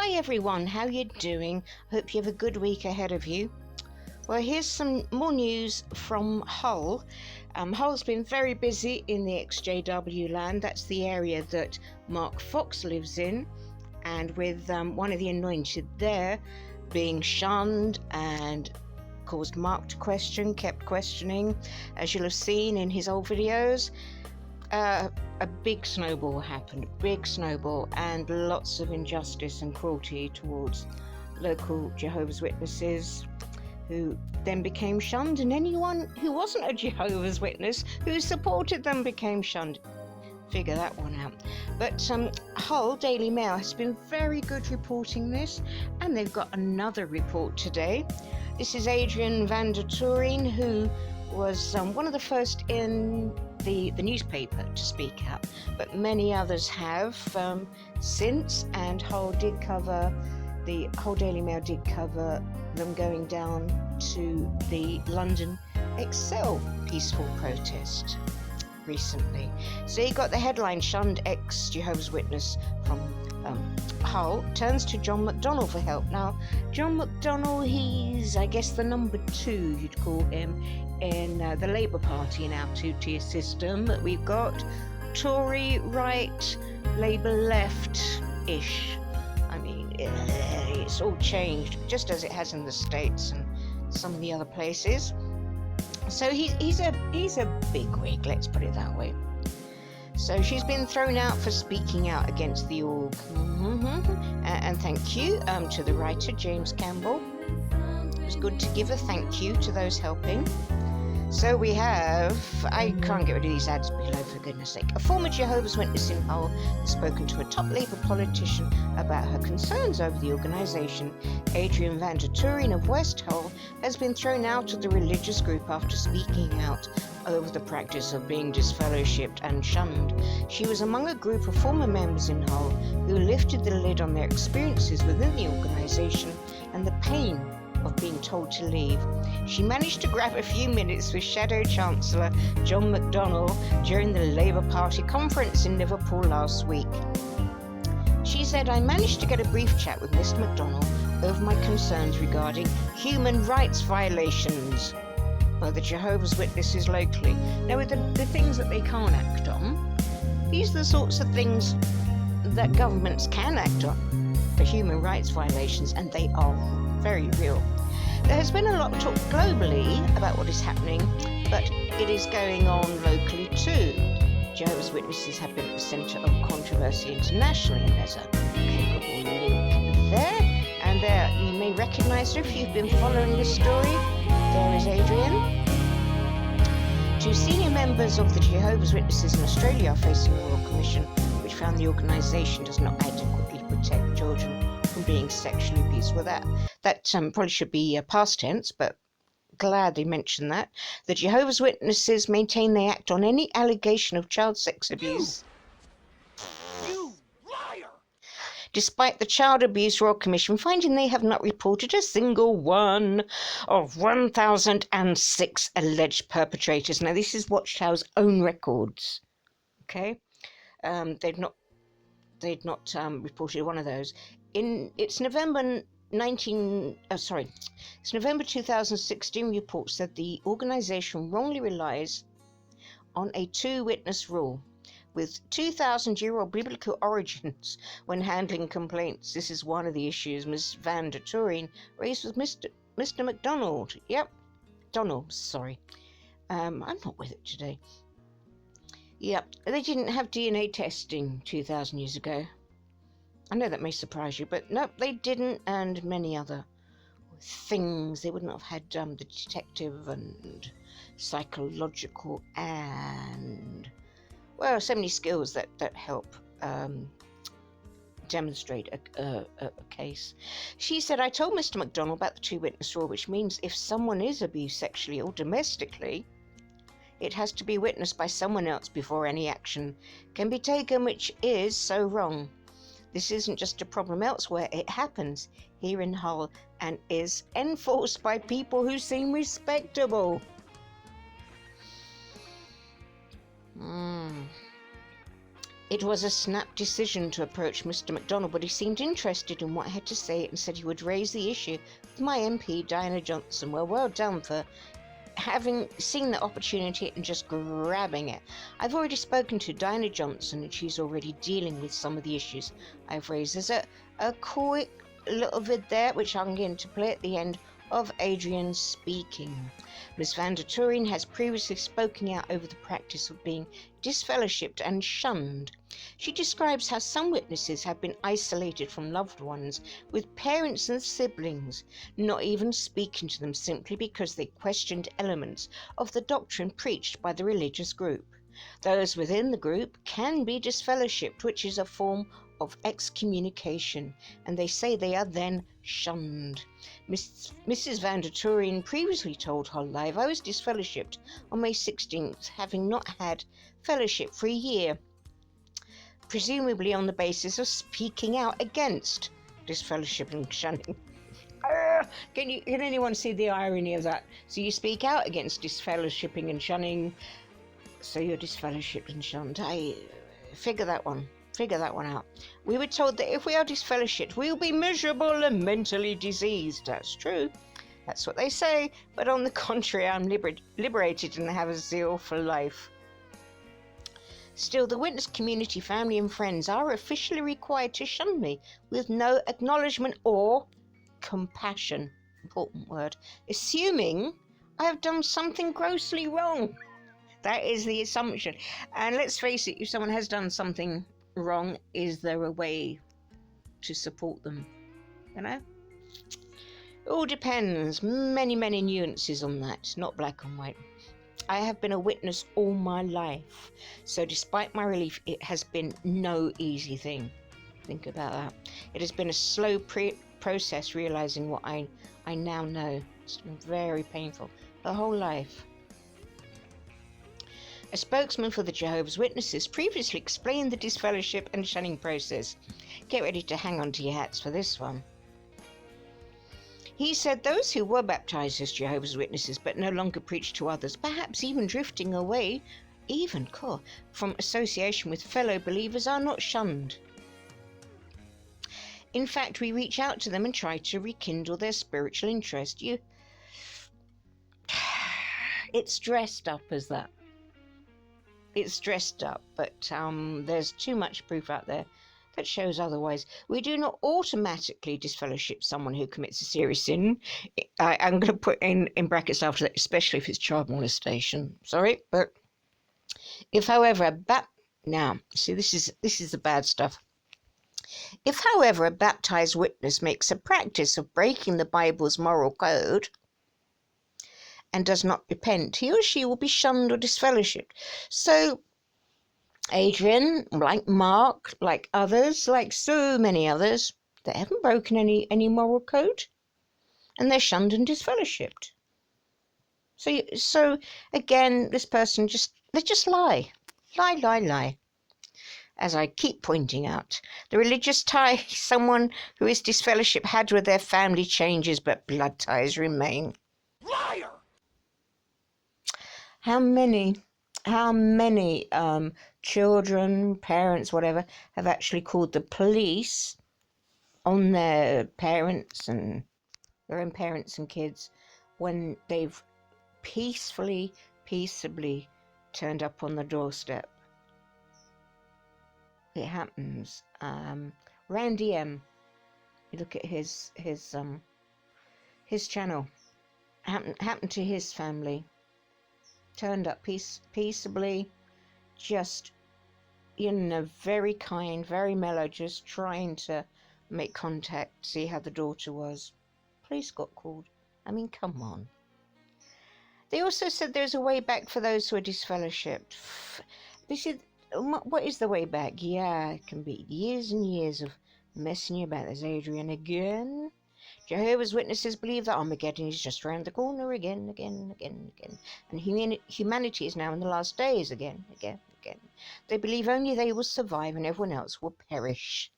Hi everyone, how you doing? Hope you have a good week ahead of you. Well, here's some more news from Hull. Hull's been very busy in the XJW land. That's the area that Mark Fox lives in, and with one of the anointed there being shunned and caused Mark to question, kept questioning, as you'll have seen in his old videos. A big snowball happened, and lots of injustice and cruelty towards local Jehovah's Witnesses, who then became shunned, and anyone who wasn't a Jehovah's Witness who supported them became shunned. Figure that one out. But Hull Daily Mail has been very good reporting this, and they've got another report today. This is Adrian van der Toorien, who was one of the first in the newspaper to speak out, but many others have since, and Hull Daily Mail did cover them going down to the London Excel peaceful protest recently. So you got the headline: shunned ex-Jehovah's Witness from Hull turns to John McDonnell for help. Now, John McDonnell, he's, I guess, the number 2, you'd call him, in the Labour Party in our two-tier system that we've got. Tory right, Labour left-ish. I mean, it's all changed, just as it has in the States and some of the other places. So he's a bigwig, let's put it that way. So she's been thrown out for speaking out against the org. And thank you to the writer, James Campbell. It was good to give a thank you to those helping. So we have, I can't get rid of these ads below, for goodness sake. A former Jehovah's Witness in Hull has spoken to a top Labour politician about her concerns over the organisation. Adrian van der Toorien of West Hull has been thrown out of the religious group after speaking out over the practice of being disfellowshipped and shunned. She was among a group of former members in Hull who lifted the lid on their experiences within the organisation and the pain of being told to leave. She managed to grab a few minutes with Shadow Chancellor John McDonnell during the Labour Party conference in Liverpool last week. She said, "I managed to get a brief chat with Mr. McDonnell over my concerns regarding human rights violations by the Jehovah's Witnesses locally." Now, with the things that they can't act on, these are the sorts of things that governments can act on for human rights violations, and they are very real. There has been a lot of talk globally about what is happening, but it is going on locally too. Jehovah's Witnesses have been at the centre of controversy internationally, and there's a clickable link there. And there, you may recognise her if you've been following this story. There is Adrian. 2 senior members of the Jehovah's Witnesses in Australia are facing a royal commission which found the organisation does not adequately protect children from being sexually abused. Well, that probably should be past tense, but glad they mentioned that. The Jehovah's Witnesses maintain they act on any allegation of child sex abuse. You liar! Despite the Child Abuse Royal Commission finding they have not reported a single one of 1,006 alleged perpetrators. Now, this is Watchtower's own records. Okay, they'd not reported one of those. It's November 2016 report said the organisation wrongly relies on a 2-witness rule with 2,000-year-old biblical origins when handling complaints. This is one of the issues Ms. van der Toorien raised with Mr. McDonald. Yep, Donald, sorry. I'm not with it today. Yep, they didn't have DNA testing 2,000 years ago. I know that may surprise you, but no, they didn't, and many other things. They wouldn't have had the detective and psychological and, well, so many skills that help demonstrate a case. She said, "I told Mr. McDonnell about the 2-witness rule, which means if someone is abused sexually or domestically, it has to be witnessed by someone else before any action can be taken, which is so wrong. This isn't just a problem elsewhere, it happens here in Hull and is enforced by people who seem respectable." It was a snap decision to approach Mr. MacDonald, but he seemed interested in what I had to say and said he would raise the issue with my MP, Diana Johnson. Well done for having seen the opportunity and just grabbing it. I've already spoken to Diana Johnson and she's already dealing with some of the issues I've raised. There's a quick little vid there which I'm going to play at the end of Adrian speaking. Ms. van der Toren has previously spoken out over the practice of being disfellowshipped and shunned. She describes how some witnesses have been isolated from loved ones, with parents and siblings not even speaking to them simply because they questioned elements of the doctrine preached by the religious group. Those within the group can be disfellowshipped, which is a form of excommunication, and they say they are then shunned. Mrs. van der Toren previously told Whole Life, I was disfellowshipped on May 16th, having not had fellowship for a year, presumably on the basis of speaking out against disfellowship and shunning. Can anyone see the irony of that? So you speak out against disfellowshipping and shunning, so you're disfellowshipped and shunned. Figure that one out. We were told that if we are disfellowshipped, we will be miserable and mentally diseased. That's true. That's what they say. But on the contrary, I'm liberated and have a zeal for life. Still, the witness community, family and friends are officially required to shun me with no acknowledgement or compassion, important word, assuming I have done something grossly wrong. That is the assumption. And let's face it, if someone has done something wrong, is there a way to support them? You know? It all depends. Many nuances on that, not black and white. I have been a witness all my life, so despite my relief, it has been no easy thing. Think about that. It has been a slow process realizing what I now know. It's been very painful. The whole life. A spokesman for the Jehovah's Witnesses previously explained the disfellowship and shunning process. Get ready to hang on to your hats for this one. He said those who were baptized as Jehovah's Witnesses but no longer preach to others, perhaps even drifting away from association with fellow believers, are not shunned. In fact, we reach out to them and try to rekindle their spiritual interest. It's dressed up as that. It's dressed up, but there's too much proof out there that shows otherwise. We do not automatically disfellowship someone who commits a serious sin. I'm going to put in brackets after that, especially if it's child molestation. Sorry, but if, however, now, see, this is the bad stuff. If, however, a baptized witness makes a practice of breaking the Bible's moral code and does not repent, he or she will be shunned or disfellowshipped. So Adrian, like Mark, like others, like so many others, they haven't broken any moral code, and they're shunned and disfellowshipped. So again, this person they just lie. As I keep pointing out, the religious tie someone who is disfellowship had with their family changes, but blood ties remain. Liar! How many children, parents, whatever, have actually called the police on their parents and their own parents and kids when they've peaceably turned up on the doorstep? It happens. Randy M. You look at his channel. Happened to his family. Turned up peaceably, just, very kind, very mellow, just trying to make contact, see how the daughter was. Police got called. I mean, come on. They also said there's a way back for those who are disfellowshipped. What is the way back? Yeah, it can be years and years of messing you about. There's Adrian again. Jehovah's Witnesses believe that Armageddon is just around the corner again. And humanity is now in the last days again. They believe only they will survive and everyone else will perish.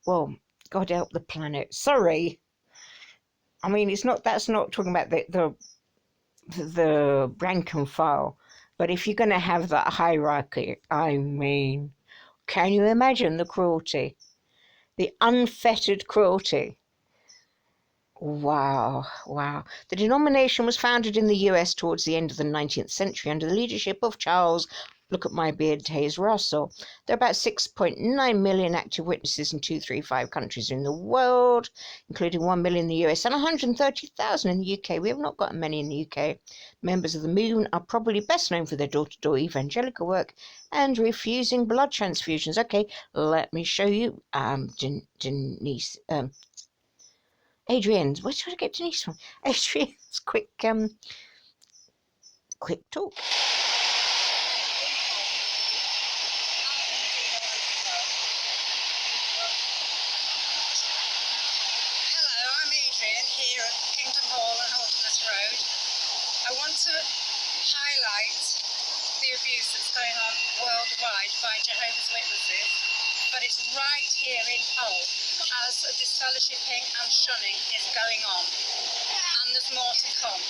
Well, God help the planet. Sorry. I mean, that's not talking about the rank and file But if you're going to have that hierarchy, I mean, can you imagine the cruelty? The unfettered cruelty. Wow, wow. The denomination was founded in the US towards the end of the 19th century under the leadership of Charles, look at my beard, Hayes Russell. There are about 6.9 million active witnesses in 235 countries in the world, including 1 million in the US and 130,000 in the UK. We have not got many in the UK. Members of the Moon are probably best known for their door-to-door evangelical work and refusing blood transfusions. Okay, let me show you Denise. Adrian's. Where should I get Denise from? Adrian's quick talk. Hello, I'm Adrian here at Kingdom Hall on Holderness Road. I want to highlight the abuse that's going on worldwide by Jehovah's Witnesses, but it's right here in Hull as a disfellowshipping and shunning is going on, and there's more to come.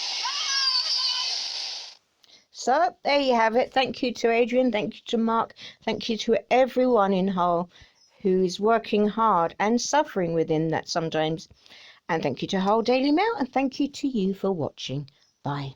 So there you have it. Thank you to Adrian. Thank you to Mark. Thank you to everyone in Hull who's working hard and suffering within that sometimes. And thank you to Hull Daily Mail. And thank you to you for watching. Bye.